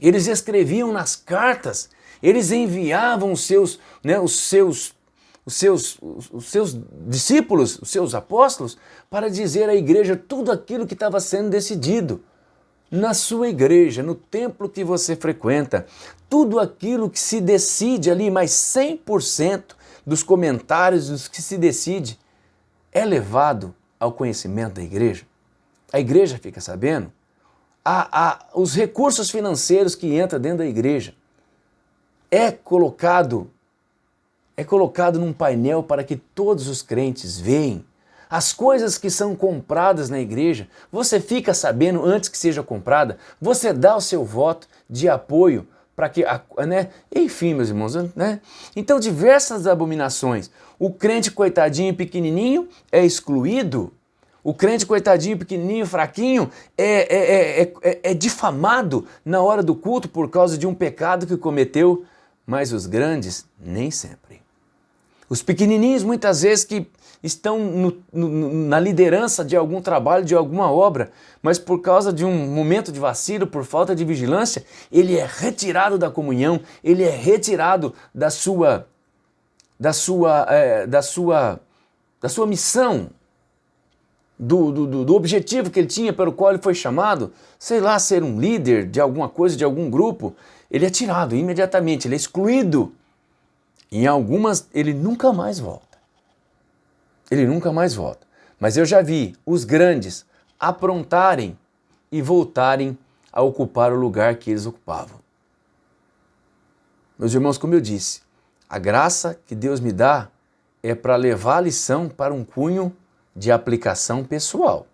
Eles escreviam nas cartas, eles enviavam os seus discípulos, os seus apóstolos, para dizer à igreja tudo aquilo que estava sendo decidido. Na sua igreja, no templo que você frequenta, tudo aquilo que se decide ali, mas 100% dos comentários dos que se decide é levado ao conhecimento da igreja. A igreja fica sabendo. Os recursos financeiros que entram dentro da igreja é colocado num painel para que todos os crentes vejam. As coisas que são compradas na igreja, você fica sabendo antes que seja comprada, você dá o seu voto de apoio para que, né? Enfim, meus irmãos, né? Então diversas abominações. O crente coitadinho pequenininho é excluído. O crente coitadinho, pequenininho, fraquinho, é difamado na hora do culto por causa de um pecado que cometeu, mas os grandes nem sempre. Os pequenininhos muitas vezes que estão na liderança de algum trabalho, de alguma obra, mas por causa de um momento de vacilo, por falta de vigilância, ele é retirado da comunhão, ele é retirado da sua missão, do objetivo que ele tinha pelo qual ele foi chamado, sei lá, ser um líder de alguma coisa, de algum grupo. Ele é tirado imediatamente, ele é excluído. Em algumas, ele nunca mais volta. Ele nunca mais volta. Mas eu já vi os grandes aprontarem e voltarem a ocupar o lugar que eles ocupavam. Meus irmãos, como eu disse, a graça que Deus me dá é para levar a lição para um cunho de aplicação pessoal.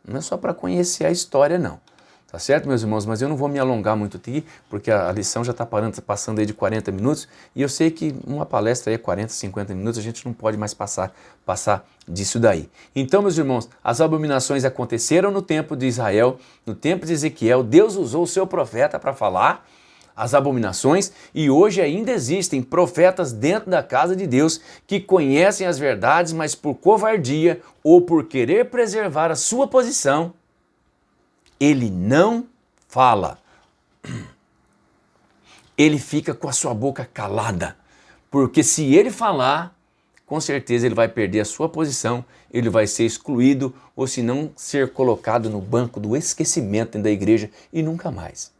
Não é só para conhecer a história, não. Tá certo, meus irmãos? Mas eu não vou me alongar muito aqui, porque a lição já está passando aí de 40 minutos, e eu sei que uma palestra aí é 40, 50 minutos, a gente não pode mais passar disso daí. Então, meus irmãos, as abominações aconteceram no tempo de Israel, no tempo de Ezequiel, Deus usou o seu profeta para falar as abominações, e hoje ainda existem profetas dentro da casa de Deus que conhecem as verdades, mas por covardia ou por querer preservar a sua posição, ele não fala. Ele fica com a sua boca calada, porque se ele falar, com certeza ele vai perder a sua posição, ele vai ser excluído, ou se não ser colocado no banco do esquecimento dentro da igreja e nunca mais.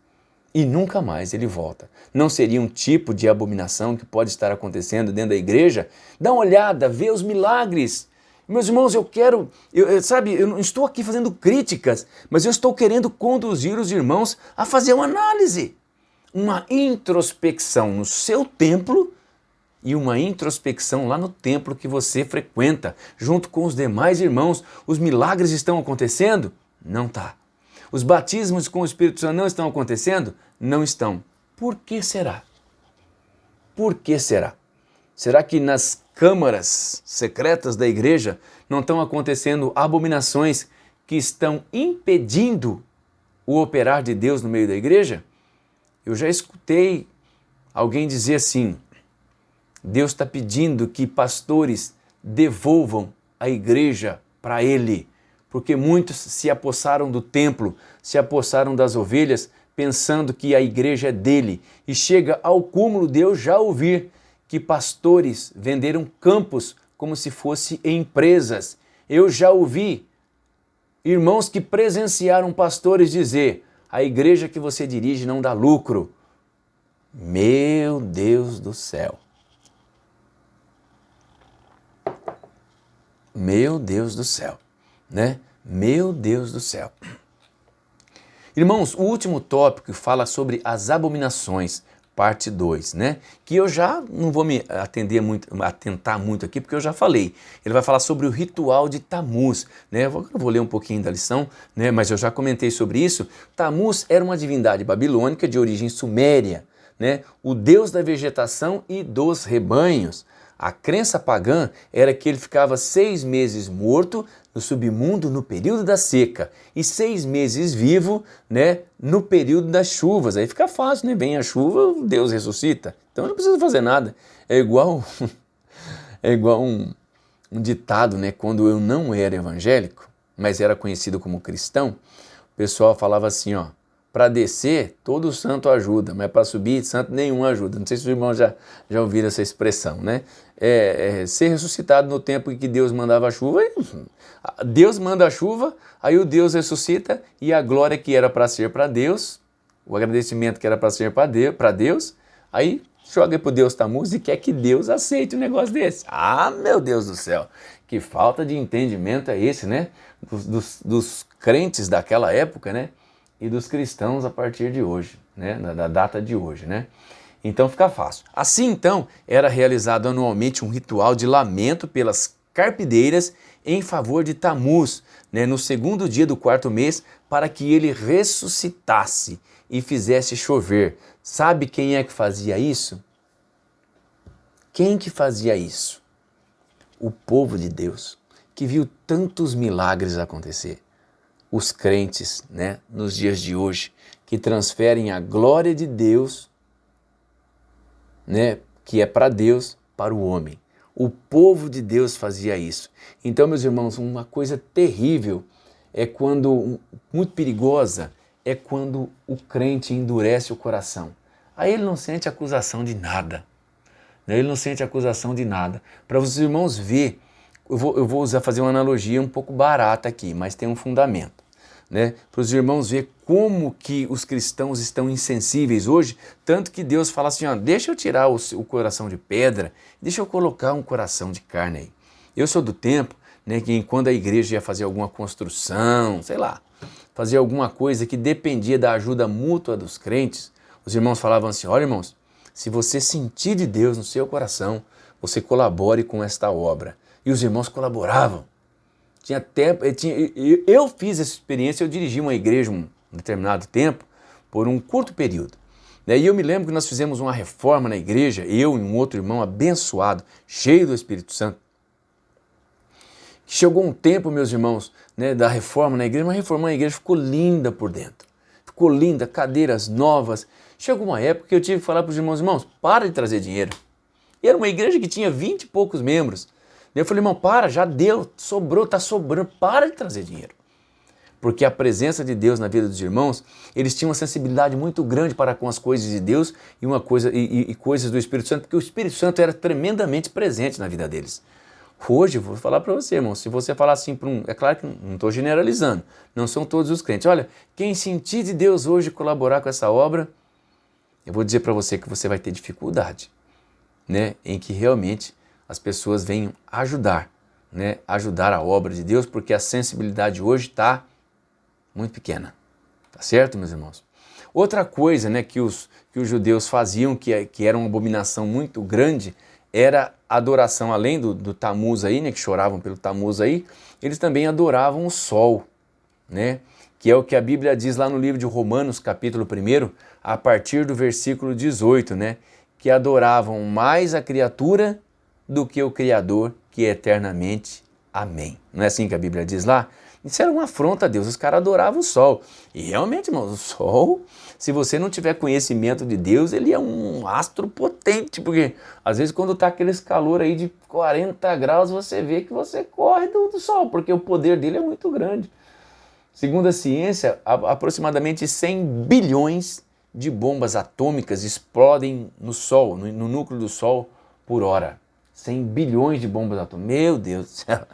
E nunca mais ele volta. Não seria um tipo de abominação que pode estar acontecendo dentro da igreja? Dá uma olhada, vê os milagres. Meus irmãos, eu não estou aqui fazendo críticas, mas eu estou querendo conduzir os irmãos a fazer uma análise, uma introspecção no seu templo e uma introspecção lá no templo que você frequenta, junto com os demais irmãos. Os milagres estão acontecendo? Não está. Os batismos com o Espírito Santo não estão acontecendo? Não estão. Por que será? Por que será? Será que nas câmaras secretas da igreja não estão acontecendo abominações que estão impedindo o operar de Deus no meio da igreja? Eu já escutei alguém dizer assim: Deus está pedindo que pastores devolvam a igreja para Ele, porque muitos se apossaram do templo, se apossaram das ovelhas, pensando que a igreja é dele. E chega ao cúmulo de eu já ouvir que pastores venderam campos como se fossem empresas. Eu já ouvi irmãos que presenciaram pastores dizer: a igreja que você dirige não dá lucro. Meu Deus do céu! Meu Deus do céu, né? Meu Deus do céu. Irmãos, o último tópico fala sobre as abominações, parte 2, né? Que eu já não vou me atentar muito aqui, porque eu já falei. Ele vai falar sobre o ritual de Tamuz, né? Eu vou ler um pouquinho da lição, né? Mas eu já comentei sobre isso. Tamuz era uma divindade babilônica de origem suméria, né? O deus da vegetação e dos rebanhos. A crença pagã era que ele ficava 6 meses morto no submundo no período da seca e 6 meses vivo, né, no período das chuvas. Aí fica fácil, né? Vem a chuva, Deus ressuscita. Então não precisa fazer nada. É igual um ditado, né? Quando eu não era evangélico, mas era conhecido como cristão, o pessoal falava assim, ó: para descer, todo santo ajuda, mas para subir, santo nenhum ajuda. Não sei se os irmãos já ouviram essa expressão, né? Ser ressuscitado no tempo em que Deus mandava a chuva. Deus manda a chuva, aí o Deus ressuscita e a glória que era para ser para Deus, o agradecimento que era para ser para Deus, aí joga para o Deus Tamuz e quer que Deus aceite um negócio desse. Ah, meu Deus do céu! Que falta de entendimento é esse, né? Dos crentes daquela época, né? E dos cristãos a partir de hoje, né? Da data de hoje, né? Então fica fácil. Assim então, era realizado anualmente um ritual de lamento pelas carpideiras em favor de Tamuz, né? No segundo dia do 4º mês, para que ele ressuscitasse e fizesse chover. Sabe quem é que fazia isso? Quem que fazia isso? O povo de Deus, que viu tantos milagres acontecer. Os crentes, né, nos dias de hoje, que transferem a glória de Deus, né, que é para Deus, para o homem. O povo de Deus fazia isso. Então, meus irmãos, uma coisa terrível é quando, muito perigosa, é quando o crente endurece o coração. Aí ele não sente acusação de nada. Né? Ele não sente acusação de nada. Para os irmãos ver, eu vou fazer uma analogia um pouco barata aqui, mas tem um fundamento. né? Para os irmãos ver como que os cristãos estão insensíveis hoje, tanto que Deus fala assim, ó, deixa eu tirar o coração de pedra, deixa eu colocar um coração de carne aí. Eu sou do tempo, né, que quando a igreja ia fazer alguma construção, sei lá, fazer alguma coisa que dependia da ajuda mútua dos crentes, os irmãos falavam assim, olha irmãos, se você sentir de Deus no seu coração, você colabore com esta obra. E os irmãos colaboravam. Eu fiz essa experiência, eu dirigi uma igreja um determinado tempo, por um curto período. E eu me lembro que nós fizemos uma reforma na igreja, eu e um outro irmão abençoado, cheio do Espírito Santo. Chegou um tempo, meus irmãos, né, da reforma na igreja, mas reformando a igreja ficou linda por dentro. Ficou linda, cadeiras novas. Chegou uma época que eu tive que falar para os irmãos, para de trazer dinheiro. E era uma igreja que tinha 20 e poucos membros. Eu falei, irmão, já deu, sobrou, está sobrando, para de trazer dinheiro. Porque a presença de Deus na vida dos irmãos, eles tinham uma sensibilidade muito grande para com as coisas de Deus e coisas do Espírito Santo, porque o Espírito Santo era tremendamente presente na vida deles. Hoje, eu vou falar para você, irmão, se você falar assim para é claro que não estou generalizando, não são todos os crentes. Olha, quem sentir de Deus hoje colaborar com essa obra, eu vou dizer para você que você vai ter dificuldade, né, em que realmente as pessoas venham ajudar, né, ajudar a obra de Deus, porque a sensibilidade hoje está muito pequena, tá certo, meus irmãos? Outra coisa, né, que os judeus faziam, que era uma abominação muito grande, era a adoração, além do Tammuz aí, né, que choravam pelo Tammuz aí, eles também adoravam o sol, né, que é o que a Bíblia diz lá no livro de Romanos, capítulo 1, a partir do versículo 18, né, que adoravam mais a criatura do que o Criador, que é eternamente. Amém. Não é assim que a Bíblia diz lá? Isso era uma afronta a Deus, os caras adoravam o sol. E realmente, irmãos, o sol, se você não tiver conhecimento de Deus, ele é um astro potente, porque às vezes quando está aqueles calor aí de 40 graus, você vê que você corre do sol, porque o poder dele é muito grande. Segundo a ciência, aproximadamente 100 bilhões de bombas atômicas explodem no sol, no núcleo do sol, por hora. 100 bilhões de bombas atômicas. Meu Deus do céu.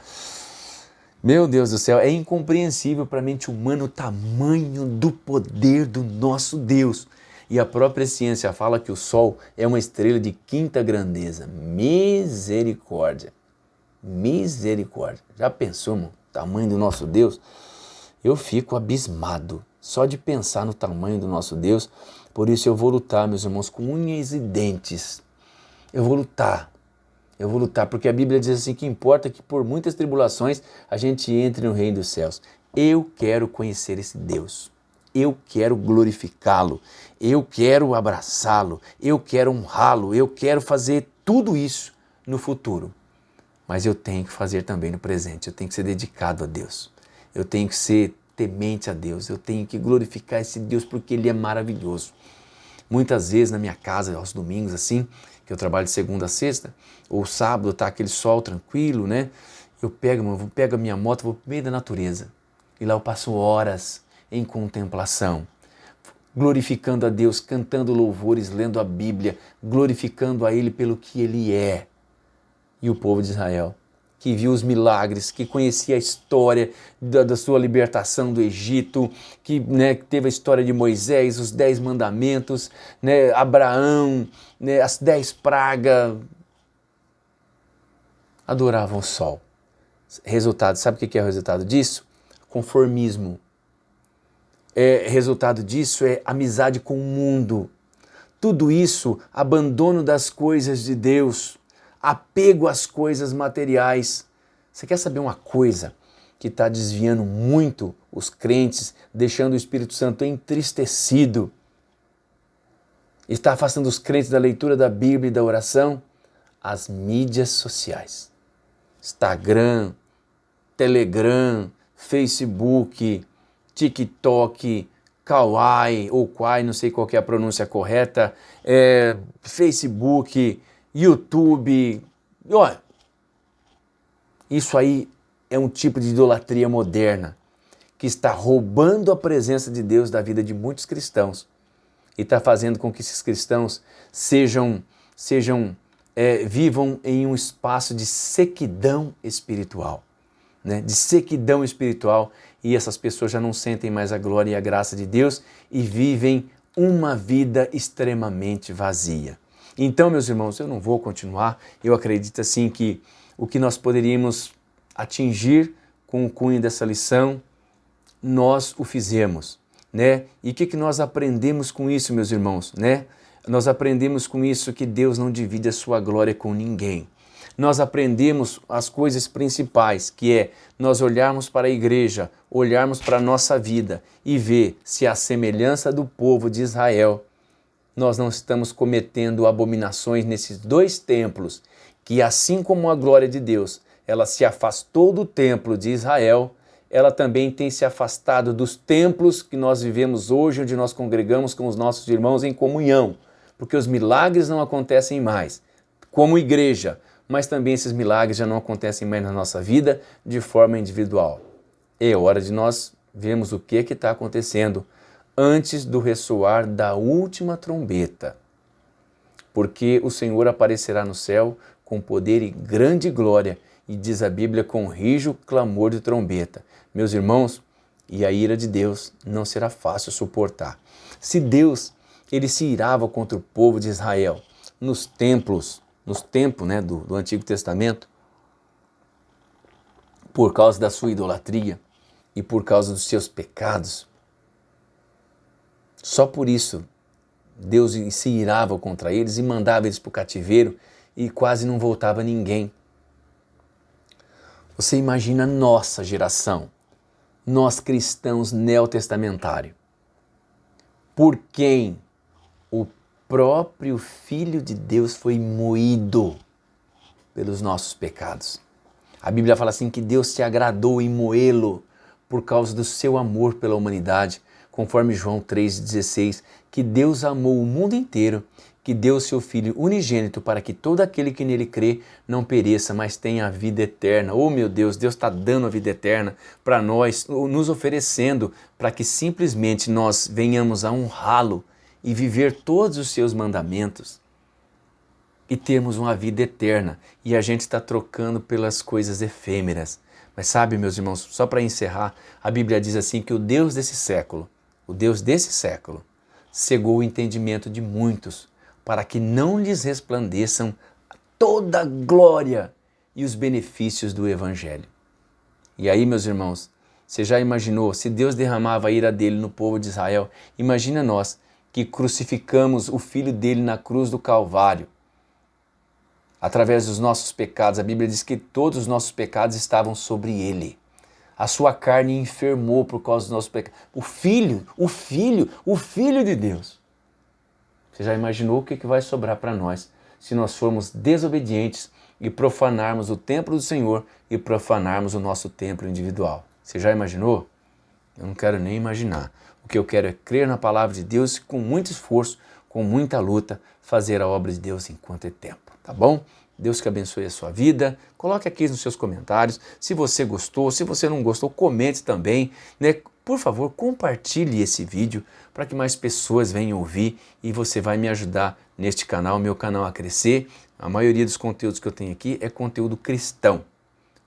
Meu Deus do céu, é incompreensível para a mente humana o tamanho do poder do nosso Deus. E a própria ciência fala que o Sol é uma estrela de quinta grandeza. Misericórdia. Misericórdia. Já pensou, irmão, o tamanho do nosso Deus? Eu fico abismado só de pensar no tamanho do nosso Deus. Por isso eu vou lutar, meus irmãos, com unhas e dentes. Eu vou lutar, porque a Bíblia diz assim que importa que por muitas tribulações a gente entre no reino dos céus. Eu quero conhecer esse Deus, eu quero glorificá-lo, eu quero abraçá-lo, eu quero honrá-lo, eu quero fazer tudo isso no futuro. Mas eu tenho que fazer também no presente, eu tenho que ser dedicado a Deus, eu tenho que ser temente a Deus, eu tenho que glorificar esse Deus porque Ele é maravilhoso. Muitas vezes na minha casa, aos domingos assim, que eu trabalho de segunda a sexta, ou sábado, tá aquele sol tranquilo, né? Eu pego a minha moto, vou pro meio da natureza. E lá eu passo horas em contemplação, glorificando a Deus, cantando louvores, lendo a Bíblia, glorificando a Ele pelo que Ele é. E o povo de Israel, que viu os milagres, que conhecia a história da sua libertação do Egito, que, né, teve a história de Moisés, os 10 mandamentos, né, Abraão, né, as 10 pragas, adoravam o sol. Resultado, sabe o que é o resultado disso? Conformismo. Resultado disso é amizade com o mundo. Tudo isso, abandono das coisas de Deus, apego às coisas materiais. Você quer saber uma coisa que está desviando muito os crentes, deixando o Espírito Santo entristecido, está afastando os crentes da leitura da Bíblia e da oração? As mídias sociais. Instagram, Telegram, Facebook, TikTok, Kawaii ou Kwai, não sei qual que é a pronúncia correta, Facebook, YouTube, olha, isso aí é um tipo de idolatria moderna que está roubando a presença de Deus da vida de muitos cristãos e está fazendo com que esses cristãos vivam em um espaço de sequidão espiritual, né, de sequidão espiritual, e essas pessoas já não sentem mais a glória e a graça de Deus e vivem uma vida extremamente vazia. Então, meus irmãos, eu não vou continuar, eu acredito assim que o que nós poderíamos atingir com o cunho dessa lição, nós o fizemos, né? E o que nós aprendemos com isso, meus irmãos, né? Nós aprendemos com isso que Deus não divide a sua glória com ninguém. Nós aprendemos as coisas principais, que é nós olharmos para a igreja, olharmos para a nossa vida e ver se a semelhança do povo de Israel, nós não estamos cometendo abominações nesses dois templos, que assim como a glória de Deus, ela se afastou do templo de Israel, ela também tem se afastado dos templos que nós vivemos hoje, onde nós congregamos com os nossos irmãos em comunhão, porque os milagres não acontecem mais como igreja, mas também esses milagres já não acontecem mais na nossa vida de forma individual. É hora de nós vermos o que está acontecendo antes do ressoar da última trombeta, porque o Senhor aparecerá no céu com poder e grande glória, e diz a Bíblia, com rijo clamor de trombeta. Meus irmãos, e a ira de Deus não será fácil suportar. Se Deus ele se irava contra o povo de Israel nos tempos, né, do Antigo Testamento, por causa da sua idolatria e por causa dos seus pecados, só por isso Deus se irava contra eles e mandava eles para o cativeiro e quase não voltava ninguém. Você imagina a nossa geração, nós cristãos neotestamentários, por quem o próprio Filho de Deus foi moído pelos nossos pecados. A Bíblia fala assim que Deus se agradou em moê-lo por causa do seu amor pela humanidade, conforme João 3,16, que Deus amou o mundo inteiro, que deu o seu Filho unigênito para que todo aquele que nele crê não pereça, mas tenha a vida eterna. Oh meu Deus, Deus está dando a vida eterna para nós, nos oferecendo para que simplesmente nós venhamos a honrá-lo e viver todos os seus mandamentos e termos uma vida eterna. E a gente está trocando pelas coisas efêmeras. Mas sabe, meus irmãos, só para encerrar, a Bíblia diz assim que o Deus desse século, cegou o entendimento de muitos, para que não lhes resplandeçam toda a glória e os benefícios do Evangelho. E aí, meus irmãos, você já imaginou, se Deus derramava a ira dele no povo de Israel, imagina nós que crucificamos o Filho dele na cruz do Calvário, através dos nossos pecados. A Bíblia diz que todos os nossos pecados estavam sobre ele. A sua carne enfermou por causa dos nossos pecados. O Filho de Deus. Você já imaginou o que vai sobrar para nós se nós formos desobedientes e profanarmos o templo do Senhor e profanarmos o nosso templo individual? Você já imaginou? Eu não quero nem imaginar. O que eu quero é crer na palavra de Deus e com muito esforço, com muita luta, fazer a obra de Deus enquanto é tempo. Tá bom? Deus que abençoe a sua vida. Coloque aqui nos seus comentários. Se você gostou, se você não gostou, comente também, né? Por favor, compartilhe esse vídeo para que mais pessoas venham ouvir e você vai me ajudar neste canal, meu canal a crescer. A maioria dos conteúdos que eu tenho aqui é conteúdo cristão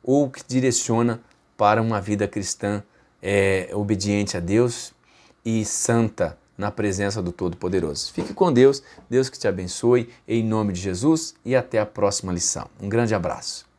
ou que direciona para uma vida cristã obediente a Deus e santa na presença do Todo-Poderoso. Fique com Deus, Deus que te abençoe, em nome de Jesus, e até a próxima lição. Um grande abraço.